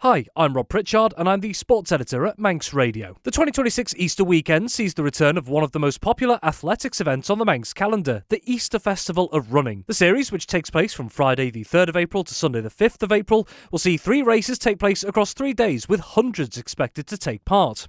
Hi, I'm Rob Pritchard and I'm the sports editor at Manx Radio. The 2026 Easter weekend sees the return of one of the most popular athletics events on the Manx calendar, the Easter Festival of Running. The series, which takes place from Friday the 3rd of April to Sunday the 5th of April, will see 3 races take place across 3 days with hundreds expected to take part.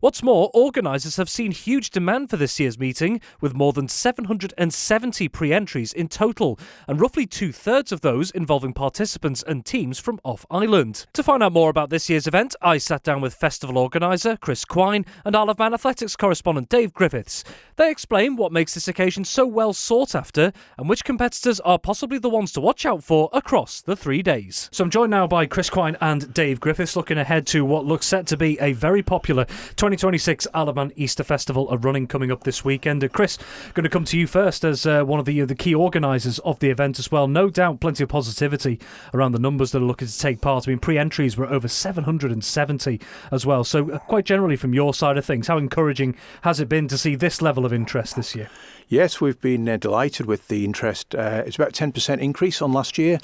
What's more, organisers have seen huge demand for this year's meeting, with more than 770 pre-entries in total, and roughly 2/3 of those involving participants and teams from off-island. To find out more about this year's event, I sat down with festival organiser Chris Quine and Isle of Man athletics correspondent Dave Griffiths. They explain what makes this occasion so well sought after, and which competitors are possibly the ones to watch out for across the 3 days. So I'm joined now by Chris Quine and Dave Griffiths, looking ahead to what looks set to be a very popular 2026 Isle of Man Easter Festival of Running coming up this weekend. Chris, going to come to you first as one of the key organisers of the event as well. No doubt plenty of positivity around the numbers that are looking to take part. I mean, pre-entries were over 770 as well. So quite generally from your side of things, how encouraging has it been to see this level of interest this year? Yes, we've been delighted with the interest. It's about a 10% increase on last year,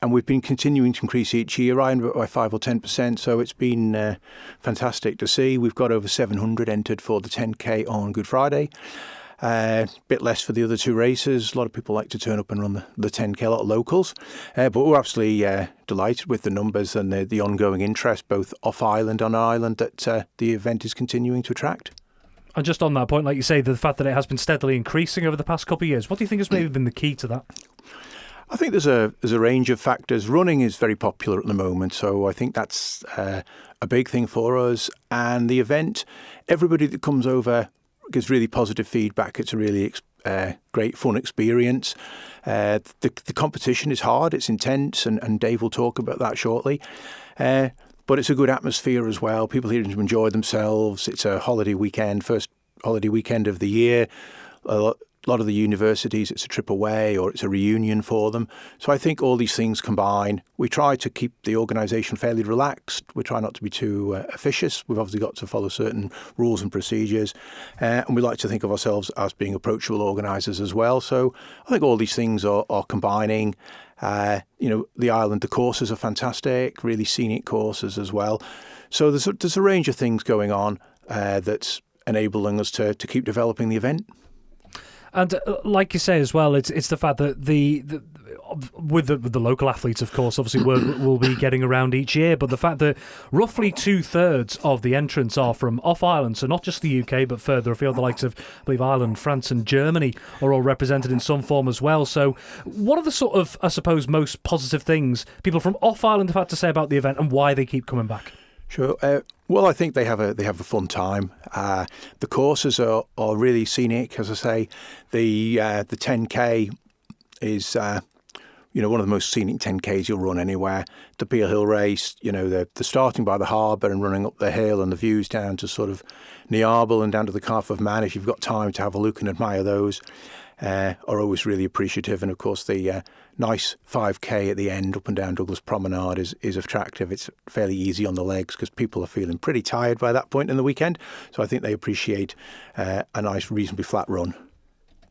and we've been continuing to increase each year, around by 5 or 10%. So it's been fantastic to see. We've got over 700 entered for the 10K on Good Friday. A bit less for the other 2 races. A lot of people like to turn up and run the 10K, a lot of locals. But we're absolutely delighted with the numbers and the ongoing interest, both off-island and on island, that the event is continuing to attract. And just on that point, like you say, the fact that it has been steadily increasing over the past couple of years, what do you think has maybe been the key to that? I think there's a range of factors. Running is very popular at the moment, so I think that's a big thing for us. And the event, everybody that comes over gives really positive feedback. It's a really great, fun experience. The competition is hard, it's intense, and Dave will talk about that shortly. But it's a good atmosphere as well. People here to enjoy themselves. It's a holiday weekend, first holiday weekend of the year. A lot of the universities, it's a trip away or it's a reunion for them. So I think all these things combine. We try to keep the organisation fairly relaxed. We try not to be too officious. We've obviously got to follow certain rules and procedures. And we like to think of ourselves as being approachable organisers as well. So I think all these things are combining. The island, the courses are fantastic, really scenic courses as well. So there's a range of things going on that's enabling us to keep developing the event. And like you say as well, it's the fact that with the local athletes, of course, obviously will be getting around each year, but the fact that roughly 2/3 of the entrants are from off-island, so not just the UK, but further afield, the likes of, I believe, Ireland, France and Germany are all represented in some form as well. So what are the sort of, I suppose, most positive things people from off-island have had to say about the event and why they keep coming back? Sure. Well, I think they have a fun time. The courses are really scenic, as I say. The 10K is one of the most scenic 10Ks you'll run anywhere. The Peel Hill race, the starting by the harbour and running up the hill and the views down to sort of Niarble and down to the Calf of Man. If you've got time to have a look and admire those, are always really appreciative. And of course, the nice 5K at the end up and down Douglas Promenade is attractive. It's fairly easy on the legs because people are feeling pretty tired by that point in the weekend. So I think they appreciate a nice, reasonably flat run.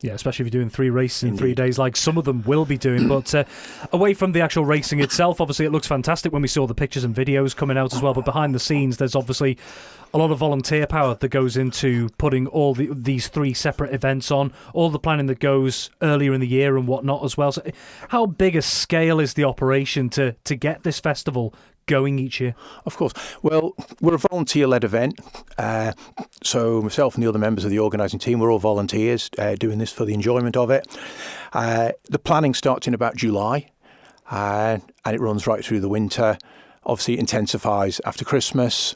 Yeah, especially if you're doing 3 races in 3 days like some of them will be doing. But away from the actual racing itself, obviously it looks fantastic when we saw the pictures and videos coming out as well. But behind the scenes, there's obviously a lot of volunteer power that goes into putting all these 3 separate events on, all the planning that goes earlier in the year and whatnot as well. So how big a scale is the operation to get this festival going each year? Of course. Well, we're a volunteer-led event. So myself and the other members of the organising team, we're all volunteers doing this for the enjoyment of it. The planning starts in about July and it runs right through the winter. Obviously, it intensifies after Christmas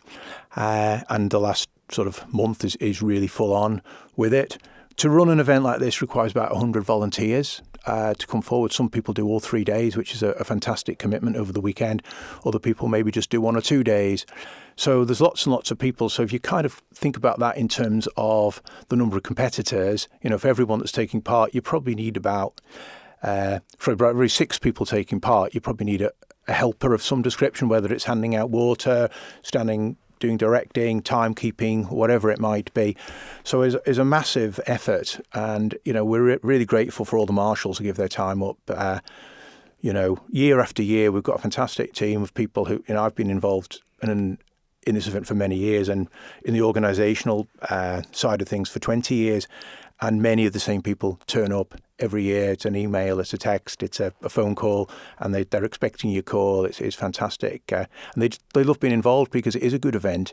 and the last sort of month is really full on with it. To run an event like this requires about 100 volunteers to come forward. Some people do all 3 days, which is a fantastic commitment over the weekend. Other people maybe just do 1 or 2 days. So there's lots and lots of people. So if you kind of think about that in terms of the number of competitors, for everyone that's taking part, you probably need about, for every 6 people taking part, you probably need a helper of some description, whether it's handing out water, doing directing, timekeeping, whatever it might be. So it's a massive effort, and we're really grateful for all the marshals who give their time up year after year, we've got a fantastic team of people who, I've been involved in this event for many years and in the organisational side of things for 20 years. And many of the same people turn up every year. It's an email, it's a text, it's a phone call, and they're expecting your call. It's fantastic. And they love being involved because it is a good event.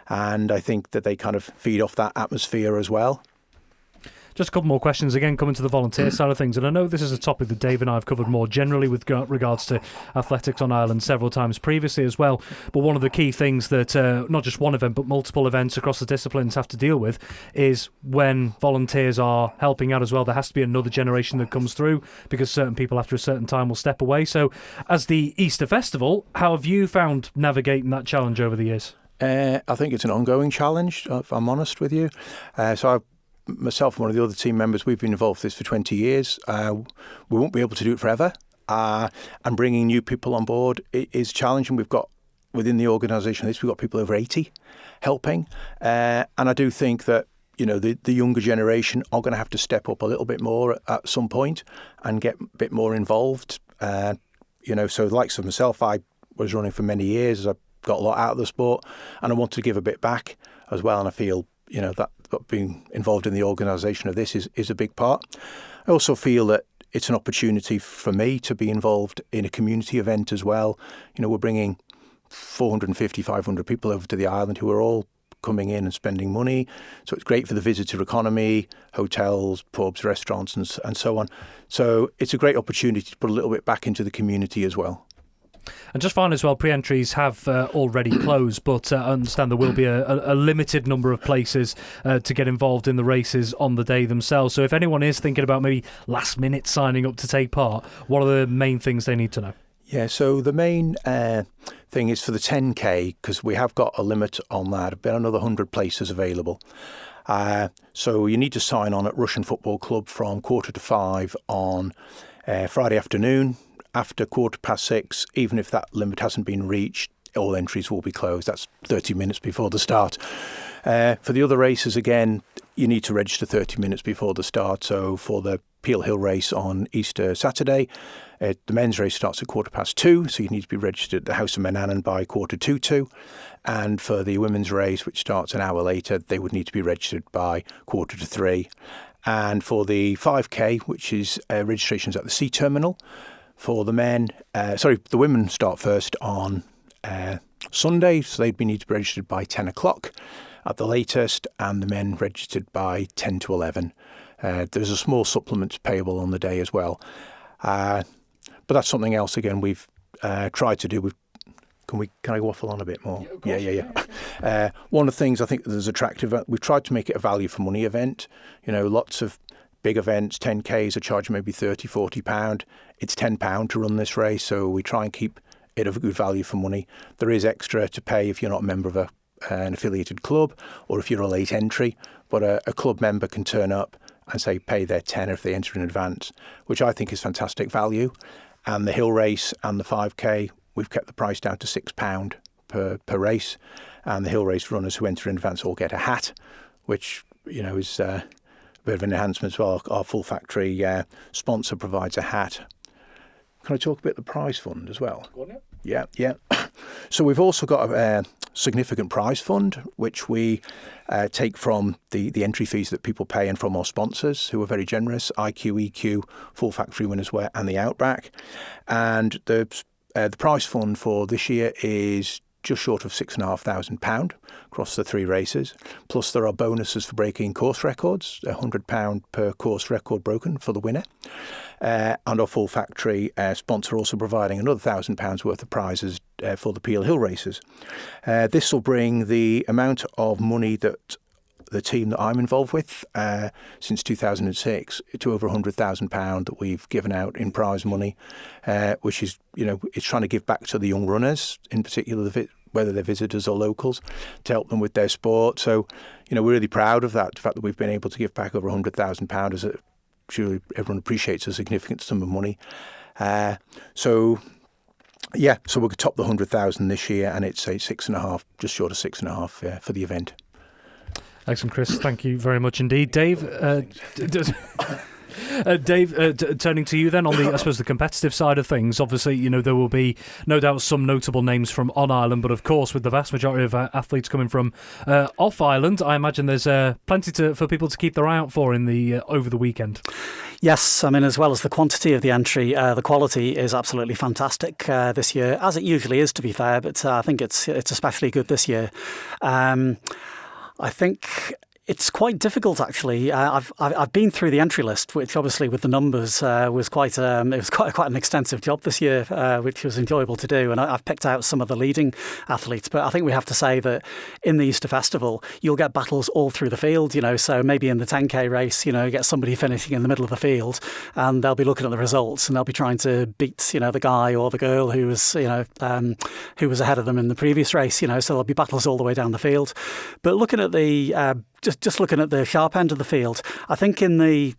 And I think that they kind of feed off that atmosphere as well. Just a couple more questions, again, coming to the volunteer side of things. And I know this is a topic that Dave and I have covered more generally with regards to athletics on Ireland several times previously as well. But one of the key things that not just one event, but multiple events across the disciplines have to deal with is when volunteers are helping out as well, there has to be another generation that comes through because certain people after a certain time will step away. So as the Easter Festival, how have you found navigating that challenge over the years? I think it's an ongoing challenge, if I'm honest with you. Myself and one of the other team members, we've been involved with this for 20 years. We won't be able to do it forever. And bringing new people on board is challenging. We've got, within the organisation of this, we've got people over 80 helping. And I do think that, the younger generation are going to have to step up a little bit more at some point and get a bit more involved. So the likes of myself, I was running for many years. I've got a lot out of the sport and I want to give a bit back as well. And I feel, that being involved in the organisation of this is a big part. I also feel that it's an opportunity for me to be involved in a community event as well. We're bringing 450, 500 people over to the island who are all coming in and spending money. So it's great for the visitor economy, hotels, pubs, restaurants and so on. So it's a great opportunity to put a little bit back into the community as well. And just finally as well, pre-entries have already closed, but I understand there will be a limited number of places to get involved in the races on the day themselves. So if anyone is thinking about maybe last minute signing up to take part, what are the main things they need to know? Yeah, so the main thing is for the 10K, because we have got a limit on that, about another 100 places available. So you need to sign on at Russian Football Club from 4:45 on Friday afternoon. After 6:15, even if that limit hasn't been reached, all entries will be closed. That's 30 minutes before the start. For the other races, again, you need to register 30 minutes before the start. So for the Peel Hill race on Easter Saturday, the men's race starts at 2:15, so you need to be registered at the House of Menannan by 1:45. And for the women's race, which starts an hour later, they would need to be registered by 2:45. And for the 5K, which is registrations at the sea terminal, for the men, the women start first on Sunday, so they'd need to be registered by 10 o'clock at the latest, and the men registered by 10 to 11. There's a small supplement payable on the day as well. But that's something else, again, we've tried to do. Can I waffle on a bit more? Yeah. One of the things I think that is attractive, we've tried to make it a value for money event. Lots of big events, 10Ks are charging maybe £30, £40. It's £10 to run this race, so we try and keep it of a good value for money. There is extra to pay if you're not a member of an affiliated club or if you're a late entry, but a club member can turn up and say pay their tenner if they enter in advance, which I think is fantastic value. And the hill race and the 5K, we've kept the price down to £6 per race, and the hill race runners who enter in advance all get a hat, which is a bit of an enhancement as well. Our full factory sponsor provides a hat. Can I talk a bit of the prize fund as well? Go on, yeah. Yeah. So we've also got a significant prize fund, which we take from the entry fees that people pay and from our sponsors, who are very generous, IQ, EQ, Full Factory Winners Wear and the Outback. And the prize fund for this year is just short of £6,500 across the three races. Plus there are bonuses for breaking course records, £100 per course record broken for the winner. And our Full Factory sponsor also providing another £1,000 worth of prizes for the Peel Hill races. This will bring the amount of money that the team that I'm involved with since 2006 to over £100,000 that we've given out in prize money, which is, it's trying to give back to the young runners, in particular, whether they're visitors or locals, to help them with their sport. So, we're really proud of that, the fact that we've been able to give back over £100,000 is surely everyone appreciates a significant sum of money. So we'll top the 100,000 this year, and it's a 6.5, just short of 6.5 for the event. Excellent, Chris. Thank you very much indeed. Dave, Dave, turning to you then on the, I suppose, the competitive side of things. Obviously, there will be no doubt some notable names from on island, but of course, with the vast majority of athletes coming from off island, I imagine there's plenty for people to keep their eye out for in the over the weekend. Yes, I mean, as well as the quantity of the entry, the quality is absolutely fantastic this year, as it usually is, to be fair. But I think it's especially good this year. I think it's quite difficult, actually. I've been through the entry list, which obviously with the numbers was quite an extensive job this year, which was enjoyable to do. And I've picked out some of the leading athletes. But I think we have to say that in the Easter Festival, you'll get battles all through the field. So maybe in the 10K race, you get somebody finishing in the middle of the field, and they'll be looking at the results and they'll be trying to beat the guy or the girl who was ahead of them in the previous race. So there'll be battles all the way down the field. But looking at the Just looking at the sharp end of the field, I think in the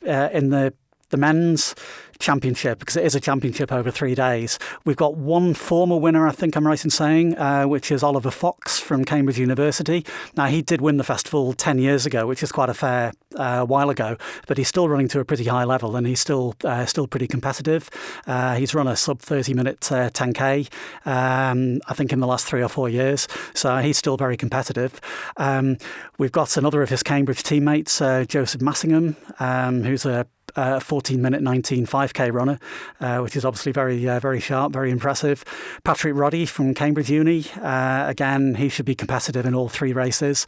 men's championship, because it is a championship over 3 days, we've got one former winner, I think I'm right in saying, which is Oliver Fox from Cambridge University. Now, he did win the festival 10 years ago, which is quite a fair while ago, but he's still running to a pretty high level and he's still pretty competitive. He's run a sub 30-minute 10K, I think, in the last 3 or 4 years, so he's still very competitive. We've got another of his Cambridge teammates, Joseph Massingham, who's a 14-minute 19 5K runner, which is obviously very sharp, very impressive. Patrick Roddy from Cambridge Uni, again, he should be competitive in all 3 races.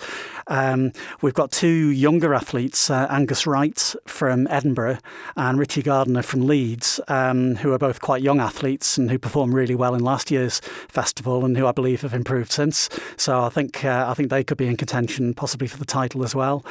We've got 2 younger athletes, Angus Wright from Edinburgh and Richie Gardner from Leeds, who are both quite young athletes and who performed really well in last year's festival and who I believe have improved since. So I think they could be in contention, possibly for the title as well.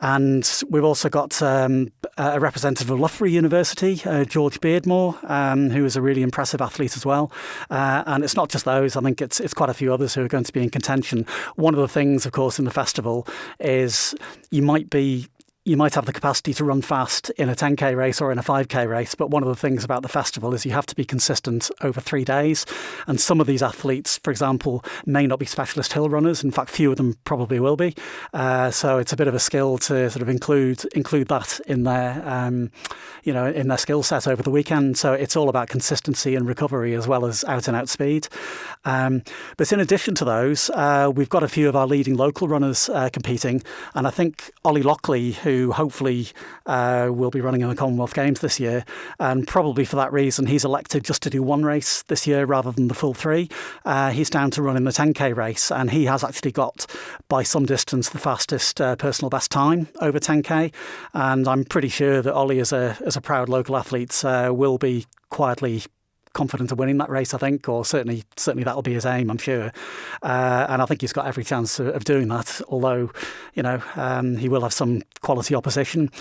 And we've also got a representative of Loughborough University, George Beardmore, who is a really impressive athlete as well. And it's not just those. I think it's quite a few others who are going to be in contention. One of the things, of course, in the festival is you might have the capacity to run fast in a 10K race or in a 5K race, but one of the things about the festival is you have to be consistent over 3 days. And some of these athletes, for example, may not be specialist hill runners. In fact, few of them probably will be. So it's a bit of a skill to sort of include that in their skill set over the weekend. So it's all about consistency and recovery as well as out-and-out speed. But in addition to those, we've got a few of our leading local runners competing. And I think Ollie Lockley, who hopefully will be running in the Commonwealth Games this year, and probably for that reason he's elected just to do 1 race this year rather than the full 3. He's down to run in the 10K race, and he has actually got by some distance the fastest personal best time over 10K, and I'm pretty sure that Ollie as a proud local athlete will be quietly confident of winning that race, I think, or certainly that'll be his aim, I'm sure. And I think he's got every chance of doing that, although, he will have some quality opposition.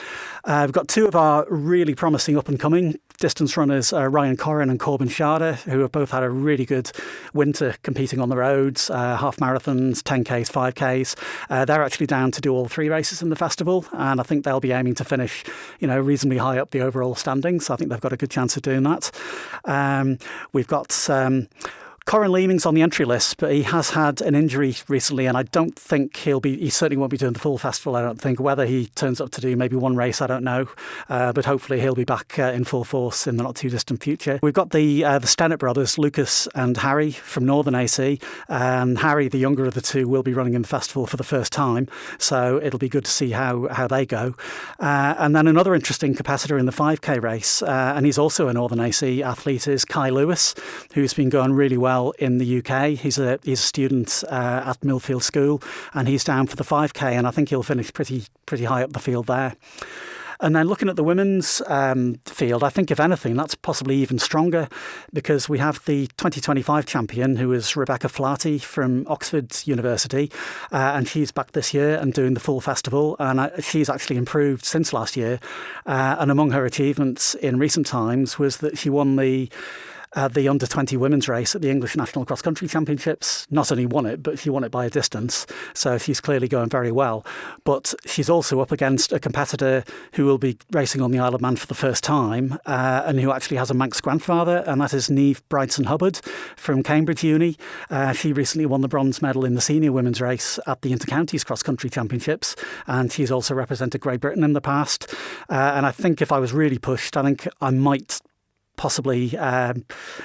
We've got 2 of our really promising up-and-coming distance runners, Ryan Corrin and Corbin Sharder, who have both had a really good winter competing on the roads, half marathons, 10Ks, 5Ks. They're actually down to do all 3 races in the festival, and I think they'll be aiming to finish, reasonably high up the overall standings. So I think they've got a good chance of doing that. We've got Corin Leeming's on the entry list, but he has had an injury recently, and I don't think he certainly won't be doing the full festival, I don't think. Whether he turns up to do maybe 1 race, I don't know. But hopefully he'll be back in full force in the not too distant future. We've got the Stennett brothers, Lucas and Harry from Northern AC. Harry, the younger of the 2, will be running in the festival for the first time, so it'll be good to see how they go. And then another interesting competitor in the 5K race, and he's also a Northern AC athlete, is Kai Lewis, who's been going really well in the UK. He's a student at Millfield School, and he's down for the 5K, and I think he'll finish pretty high up the field there. And then looking at the women's field, I think if anything, that's possibly even stronger, because we have the 2025 champion, who is Rebecca Flaherty from Oxford University, and she's back this year and doing the full festival, and she's actually improved since last year. And among her achievements in recent times was that she won the the under-20 women's race at the English National Cross Country Championships. Not only won it, but she won it by a distance. So she's clearly going very well. But she's also up against a competitor who will be racing on the Isle of Man for the first time and who actually has a Manx grandfather, and that is Niamh Bryson-Hubbard from Cambridge Uni. She recently won the bronze medal in the senior women's race at the Intercounties Cross Country Championships, and she's also represented Great Britain in the past. And I think if I was really pushed, I think I might possibly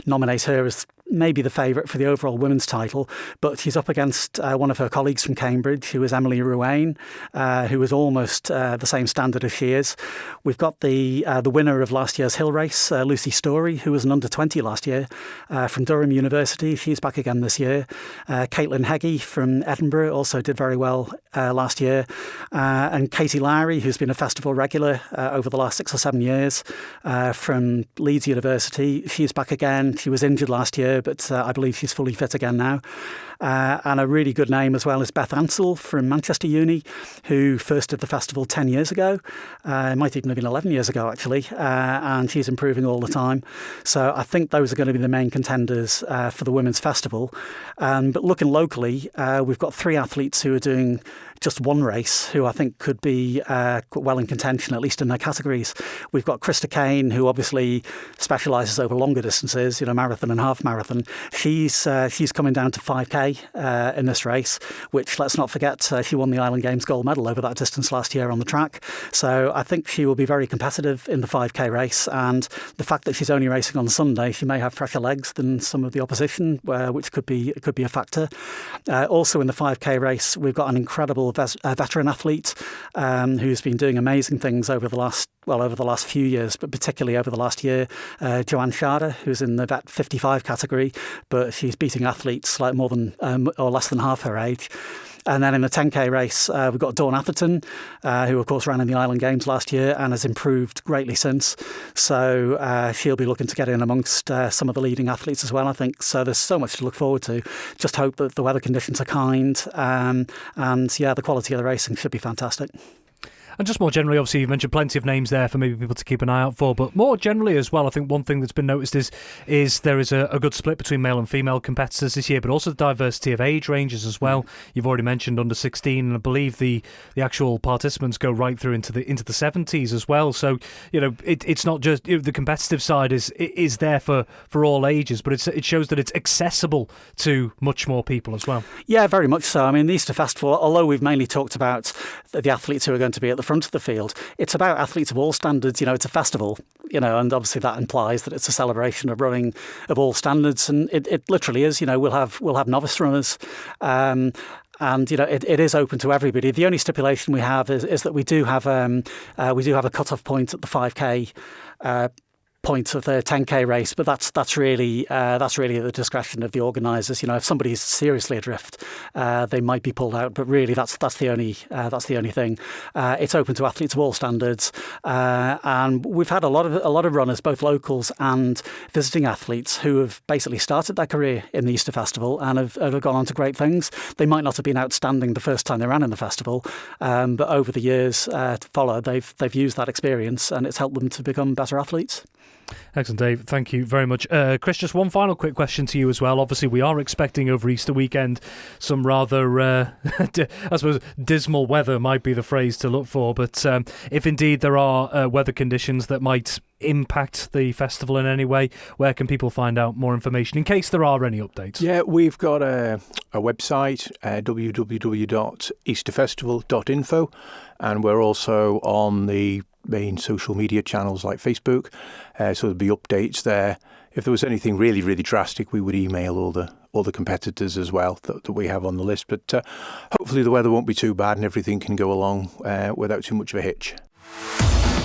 nominate her as maybe the favourite for the overall women's title, but she's up against one of her colleagues from Cambridge, who is Emily Ruane, who is almost the same standard as she is. We've got the winner of last year's hill race, Lucy Story, who was an under-20 last year from Durham University. She's back again this year. Caitlin Heggie from Edinburgh also did very well last year. And Katie Lowry, who's been a festival regular over the last 6 or 7 years from Leeds University. She's back again. She was injured last year, but I believe she's fully fit again now. And a really good name as well is Beth Ansell from Manchester Uni, who first did the festival 10 years ago. It might even have been 11 years ago, actually. And she's improving all the time. So I think those are going to be the main contenders for the Women's Festival. But looking locally, we've got 3 athletes who are doing just one race who I think could be well in contention, at least in their categories. We've got Krista Quine, who obviously specialises over longer distances, marathon and half marathon. She's coming down to 5K in this race, which, let's not forget, she won the Island Games gold medal over that distance last year on the track. So I think she will be very competitive in the 5K race, and the fact that she's only racing on Sunday, she may have fresher legs than some of the opposition, which could be a factor. Also in the 5K race, we've got an incredible veteran athlete who's been doing amazing things over the last few years, but particularly over the last year, Joanne Sharder, who's in the vet 55 category, but she's beating athletes like more than or less than half her age. And then in the 10K race, we've got Dawn Atherton, who, of course, ran in the Island Games last year and has improved greatly since. So she'll be looking to get in amongst some of the leading athletes as well, I think. So there's so much to look forward to. Just hope that the weather conditions are kind. And, the quality of the racing should be fantastic. And just more generally, obviously, you've mentioned plenty of names there for maybe people to keep an eye out for. But more generally as well, I think one thing that's been noticed is there is a good split between male and female competitors this year, but also the diversity of age ranges as well. You've already mentioned under 16, and I believe the actual participants go right through into the 70s as well. So, it's not just the competitive side is there for all ages, but it shows that it's accessible to much more people as well. Yeah, very much so. I mean, the Easter Festival, although we've mainly talked about the athletes who are going to be at the front of the field, it's about athletes of all standards. It's a festival, and obviously that implies that it's a celebration of running of all standards, and it literally is. We'll have novice runners. And it is open to everybody. The only stipulation we have is that we do have a cut-off point at the 5K point of the 10K race, but that's really at the discretion of the organisers. If somebody's seriously adrift, they might be pulled out, but really that's the only thing. It's open to athletes of all standards, and we've had a lot of runners, both locals and visiting athletes, who have basically started their career in the Easter Festival and have gone on to great things. They might not have been outstanding the first time they ran in the festival, but over the years to follow, they've used that experience, and it's helped them to become better athletes. Excellent, Dave. Thank you very much. Chris, just one final quick question to you as well. Obviously, we are expecting over Easter weekend some rather, I suppose, dismal weather might be the phrase to look for. But if indeed there are weather conditions that might impact the festival in any way, where can people find out more information in case there are any updates? Yeah, we've got a website, www.easterfestival.info, and we're also on the main social media channels like Facebook, so there'll be updates there. If there was anything really, really drastic, we would email all the competitors as well that we have on the list. But hopefully the weather won't be too bad and everything can go along without too much of a hitch.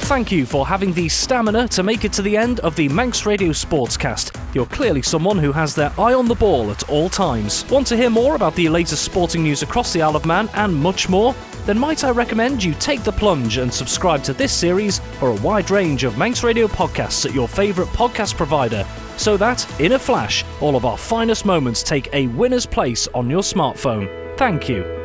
Thank you for having the stamina to make it to the end of the Manx Radio Sportscast. You're clearly someone who has their eye on the ball at all times. Want to hear more about the latest sporting news across the Isle of Man and much more? Then might I recommend you take the plunge and subscribe to this series or a wide range of Manx Radio podcasts at your favourite podcast provider, so that, in a flash, all of our finest moments take a winner's place on your smartphone. Thank you.